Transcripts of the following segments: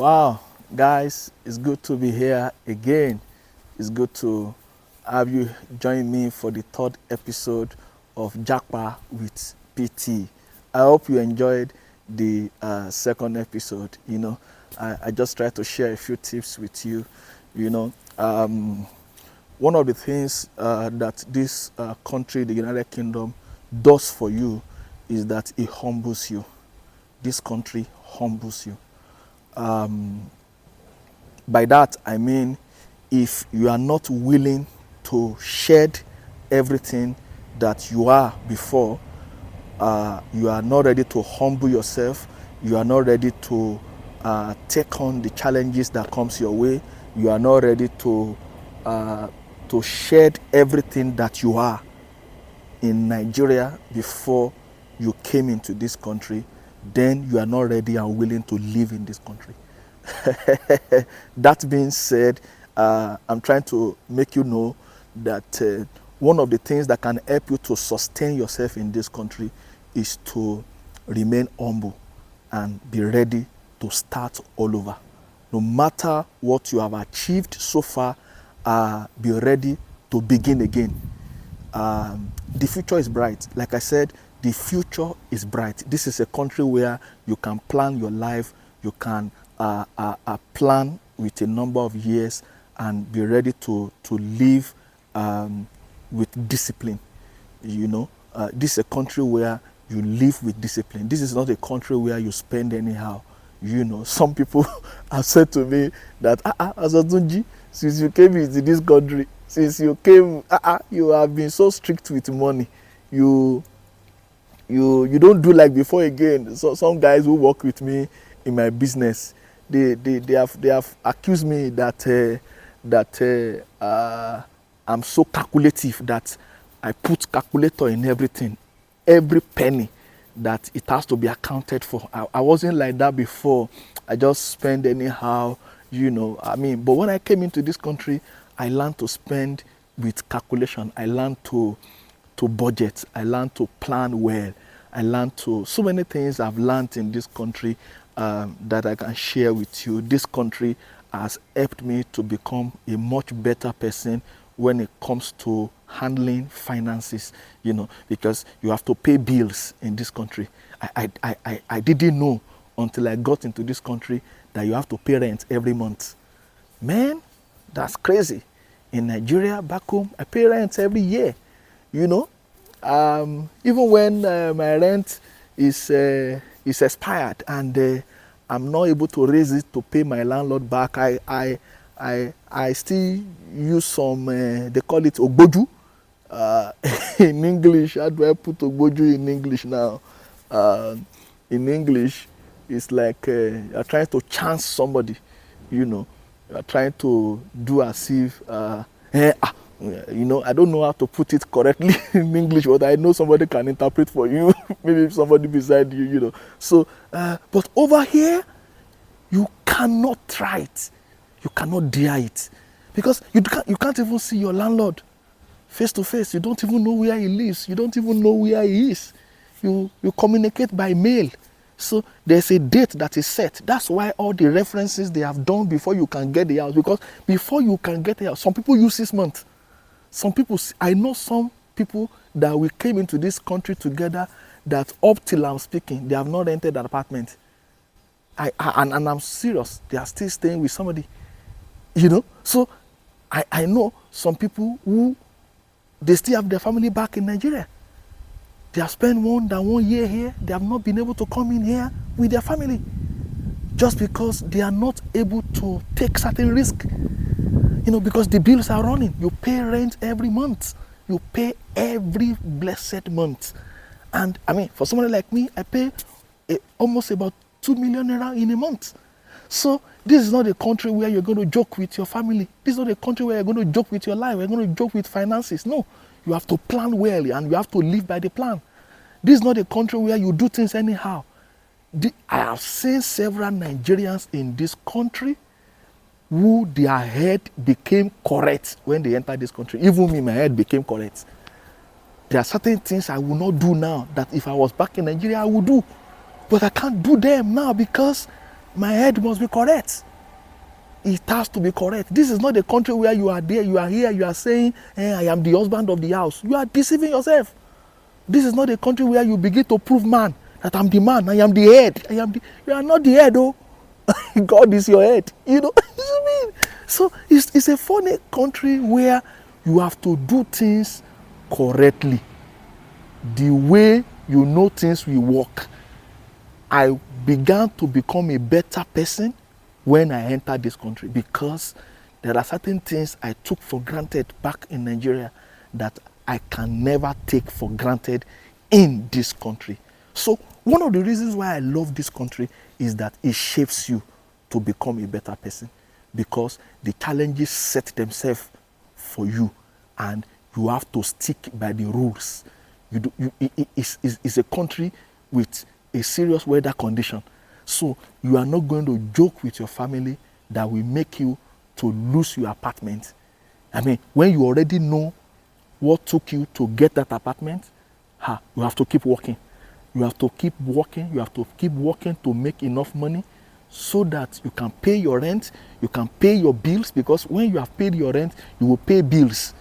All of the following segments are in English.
Wow, guys, it's good to be here again. It's good to have you join me for the third episode of JAPA with PTee. I hope you enjoyed the second episode. I just try to share a few tips with you. One of the things that this country, the United Kingdom, does for you is that it humbles you. This country humbles you. By that, I mean, if you are not willing to shed everything that you are before, you are not ready to humble yourself, you are not ready to take on the challenges that comes your way, you are not ready to shed everything that you are in Nigeria before you came into this country, then you are not ready and willing to live in this country. That being said, I'm trying to make you know that one of the things that can help you to sustain yourself in this country is to remain humble and be ready to start all over. No matter what you have achieved so far, be ready to begin again. The future is bright. Like I said, the future is bright. This is a country where you can plan your life, you can plan with a number of years and be ready to live with discipline. This is a country where you live with discipline. This is not a country where you spend anyhow. Some people have said to me that, Azadunji, since you came into this country, since you came, you have been so strict with money. You don't do like before again. So some guys who work with me in my business, they have accused me that I'm so calculative, that I put calculator in everything, every penny, that it has to be accounted for. I wasn't like that before. I just spend anyhow, but when I came into this country, I learned to spend with calculation. I learned to budget. I learned to plan well. I learned so many things I've learned in this country that I can share with you. This country has helped me to become a much better person when it comes to handling finances, because you have to pay bills in this country. I didn't know until I got into this country that you have to pay rent every month. Man, that's crazy. In Nigeria, back home, I pay rent every year, even when my rent is expired and I'm not able to raise it to pay my landlord back, I still use some, they call it ogboju in English. How do I put ogboju in English now? In English, it's like you're trying to chance somebody, you're trying to do as if, I don't know how to put it correctly in English, but I know somebody can interpret for you, maybe somebody beside you, So, but over here, you cannot try it. You cannot dare it. Because you can't even see your landlord face to face. You don't even know where he lives. You don't even know where he is. You communicate by mail. So there's a date that is set. That's why all the references they have done before you can get the house. Because before you can get the house, some people use 6 months. I know some people that we came into this country together that up till I'm speaking, they have not rented an apartment. And I'm serious. They are still staying with somebody. So I know some people who, they still have their family back in Nigeria. They have spent more than 1 year here. They have not been able to come in here with their family just because they are not able to take certain risk. Because the bills are running. You pay rent every month. You pay every blessed month. And for somebody like me, I pay almost about 2 million naira in a month. So this is not a country where you're going to joke with your family. This is not a country where you're going to joke with your life. You're going to joke with finances. No, you have to plan well and you have to live by the plan. This is not a country where you do things anyhow. I have seen several Nigerians in this country who their head became correct when they entered this country. Even me, my head became correct. There are certain things I will not do now that if I was back in Nigeria, I would do. But I can't do them now because My head must be correct. It has to be correct. This is not a country where you are there, you are here, you are saying, I am the husband of the house. You are deceiving yourself. This is not a country where you begin to prove man, that I'm the man, I am the head. You are not the head, oh. God is your head. You know what I mean? So it's a funny country where you have to do things correctly. The way you know things will work. I began to become a better person when I entered this country, because there are certain things I took for granted back in Nigeria that I can never take for granted in this country. So one of the reasons why I love this country is that it shapes you to become a better person, because the challenges set themselves for you and you have to stick by the rules. It's a country with a serious weather condition. So you are not going to joke with your family that will make you to lose your apartment. I mean, when you already know what took you to get that apartment, you have to keep working. You have to keep working. You have to keep working to make enough money so that you can pay your rent, you can pay your bills, because when you have paid your rent, you will pay bills.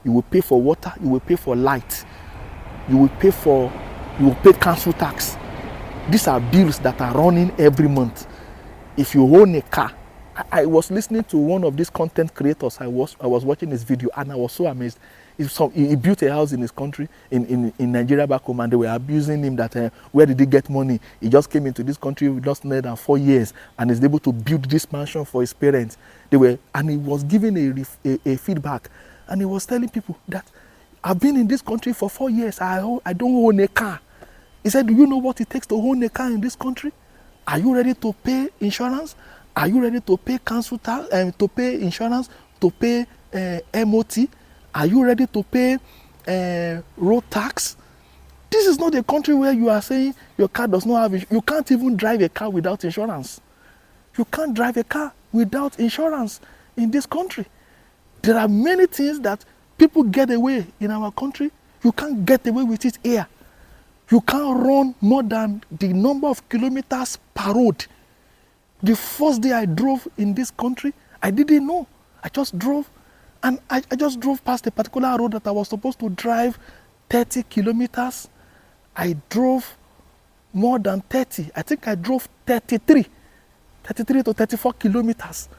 You will pay for water, you will pay for light, you will pay council tax. These are bills that are running every month. If you own a car, I was listening to one of these content creators. I was watching his video and I was so amazed. He built a house in his country, in Nigeria back home, and they were abusing him that where did he get money? He just came into this country with less than 4 years and is able to build this mansion for his parents. And he was giving a feedback, and he was telling people that I've been in this country for 4 years. I don't own a car. He said, do you know what it takes to own a car in this country? Are you ready to pay insurance? Are you ready to pay council tax, to pay insurance, to pay MOT? Are you ready to pay road tax? This is not a country where you are saying your car does not have, you can't even drive a car without insurance. You can't drive a car without insurance in this country. There are many things that people get away in our country. You can't get away with it here. You can't run more than the number of kilometers per road. The first day I drove in this country, I didn't know. I just drove, and I just drove past a particular road that I was supposed to drive 30 kilometers. I drove more than 30. I think I drove 33 to 34 kilometers.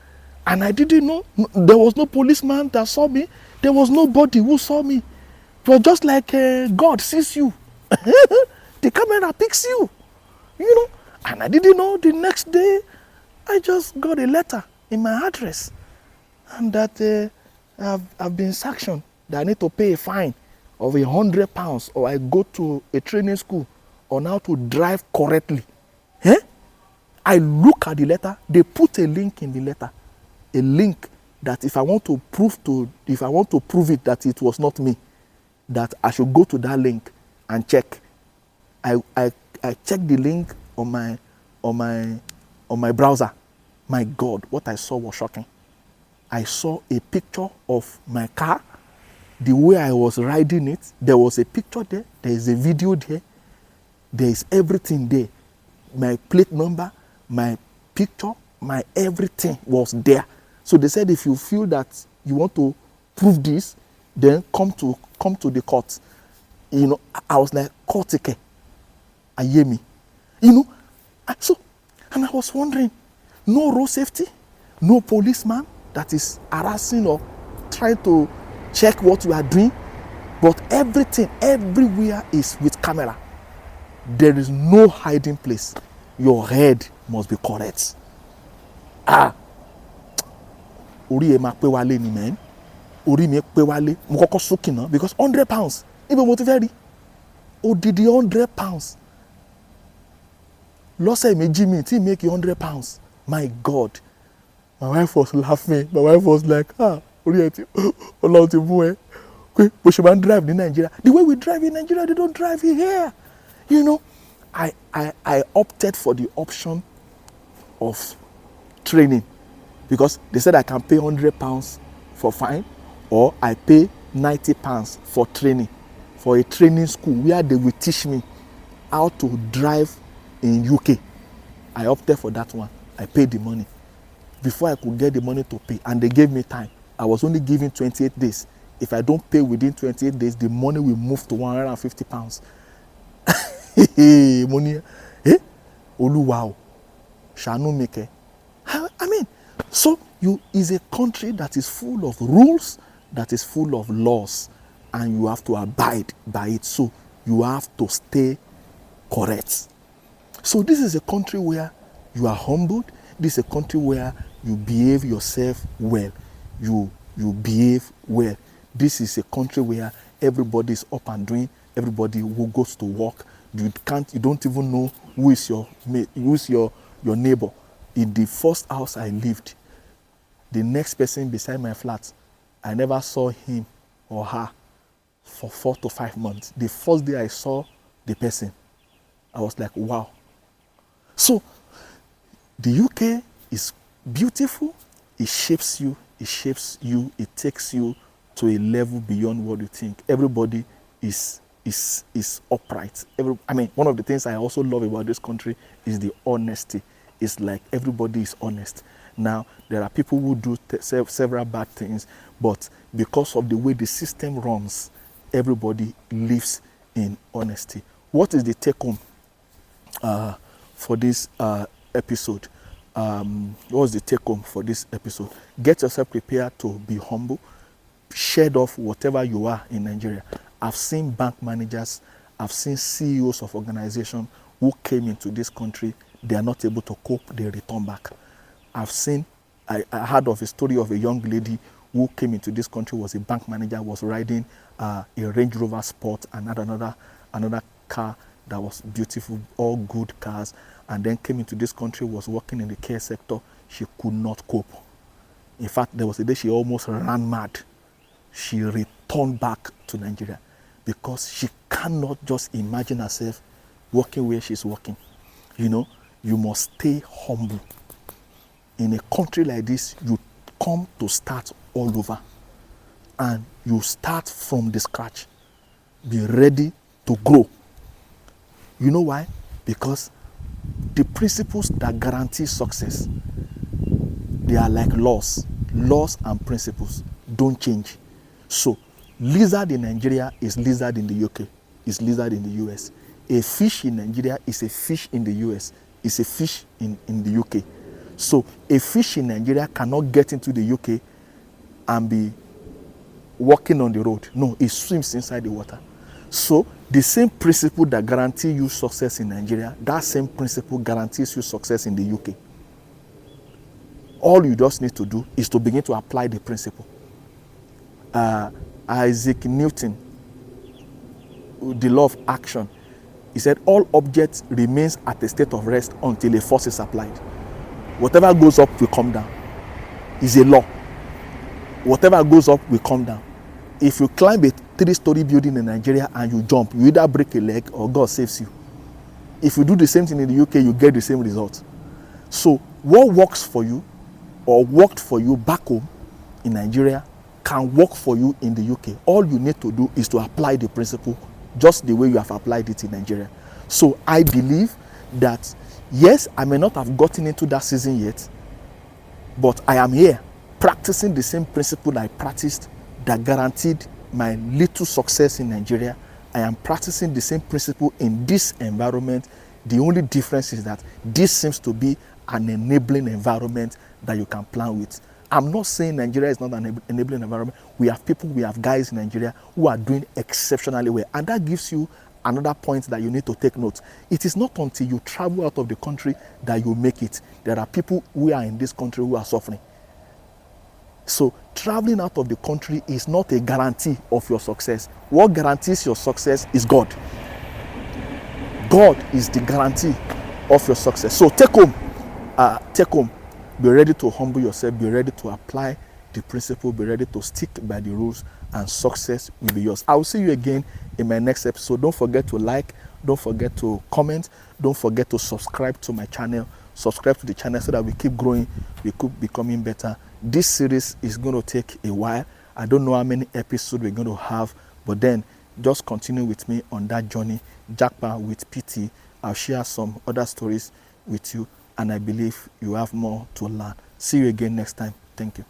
And I didn't know. There was no policeman that saw me. There was nobody who saw me. It was just like God sees you. The camera picks you, you know. And I didn't know. The next day, I just got a letter in my address, and that I've been sanctioned, that I need to pay a fine of £100, or I go to a training school on how to drive correctly. I look at the letter. They put a link in the letter, a link that if I want to prove it that it was not me, that I should go to that link and check. I checked the link on my browser. My God, what I saw was shocking. I saw a picture of my car, the way I was riding it. There was a picture there. There is a video there. There is everything there. My plate number, my picture, my everything was there. So they said, if you feel that you want to prove this, then come to the court. You know, I was like, court, I hear me. You know, and I was wondering, no road safety, no policeman that is harassing or trying to check what you are doing, but everything, everywhere is with camera. There is no hiding place. Your head must be correct. Orí ẹ máa pé wálé ni, man. Orí mi pé wálé. Mo kọ́kọ́ sókè náà because £100. Ibo mo ti fẹ́ rí. Odidi £100. Lọ́sẹ̀ méjì mi tí make £100. My God. My wife was laughing. My wife was like, orí ẹ ti Ọlọ́run ti mú ẹ. Pé bó ṣe máa ń drive ní Nigeria. The way we drive in Nigeria, they don't drive here. You know, I opted for the option of training, because they said I can pay £100 for fine, or I pay £90 for training, for a training school where they will teach me how to drive in UK. I opted for that one. I paid the money. Before I could get the money to pay, and they gave me time. I was only given 28 days. If I don't pay within 28 days, the money will move to 150 pounds. Money, Oluwao, Shanu Meke. I mean, so is a country that is full of rules, that is full of laws, and you have to abide by it. So you have to stay correct. So this is a country where you are humbled. This is a country where you behave yourself well. You behave well. This is a country where everybody is up and doing. Everybody who goes to work. You don't even know who is your neighbor. In the first house I lived, the next person beside my flat, I never saw him or her for 4 to 5 months. The first day I saw the person, I was like, wow. So the UK is beautiful. It shapes you. It takes you to a level beyond what you think. Everybody is upright. One of the things I also love about this country is the honesty. It's like everybody is honest. Now, there are people who do several bad things, but because of the way the system runs, everybody lives in honesty. What is the take home for this episode? What was the take home for this episode? Get yourself prepared to be humble. Shed off whatever you are in Nigeria. I've seen bank managers, I've seen CEOs of organizations who came into this country. They are not able to cope, they return back. I heard of a story of a young lady who came into this country, was a bank manager, was riding a Range Rover Sport and had another car that was beautiful, all good cars, and then came into this country, was working in the care sector. She could not cope. In fact, there was a day she almost ran mad. She returned back to Nigeria because she cannot just imagine herself working where she's working. You must stay humble. In a country like this, you come to start all over. And you start from the scratch. Be ready to grow. You know why? Because the principles that guarantee success, they are like laws. Laws and principles don't change. So, lizard in Nigeria is lizard in the UK, is lizard in the US. A fish in Nigeria is a fish in the US, is a fish in the UK. So, a fish in Nigeria cannot get into the UK and be walking on the road. No, it swims inside the water. So, the same principle that guarantees you success in Nigeria, that same principle guarantees you success in the UK. All you just need to do is to begin to apply the principle. Isaac Newton, the law of action, he said all objects remains at a state of rest until a force is applied. Whatever goes up will come down. It's a law. Whatever goes up will come down. If you climb a 3-story building in Nigeria and you jump, you either break a leg or God saves you. If you do the same thing in the UK, you get the same result. So what works for you or worked for you back home in Nigeria can work for you in the UK. All you need to do is to apply the principle just the way you have applied it in Nigeria. So I believe that, yes, I may not have gotten into that season yet, but I am here practicing the same principle I practiced that guaranteed my little success in Nigeria. I am practicing the same principle in this environment. The only difference is that this seems to be an enabling environment that you can plan with. I'm not saying Nigeria is not an enabling environment. We have guys in Nigeria who are doing exceptionally well. And that gives you another point that you need to take note. It is not until you travel out of the country that you make it. There are people who are in this country who are suffering. So traveling out of the country is not a guarantee of your success. What guarantees your success is God. God is the guarantee of your success. So take home. Be ready to humble yourself. Be ready to apply the principle. Be ready to stick by the rules, and success will be yours. I will see you again in my next episode. Don't forget to like. Don't forget to comment. Don't forget to subscribe to my channel. Subscribe to the channel so that we keep growing. We keep becoming better. This series is going to take a while. I don't know how many episodes we're going to have, but then just continue with me on that journey. JAPA with PTee. I'll share some other stories with you and I believe you have more to learn. See you again next time. Thank you.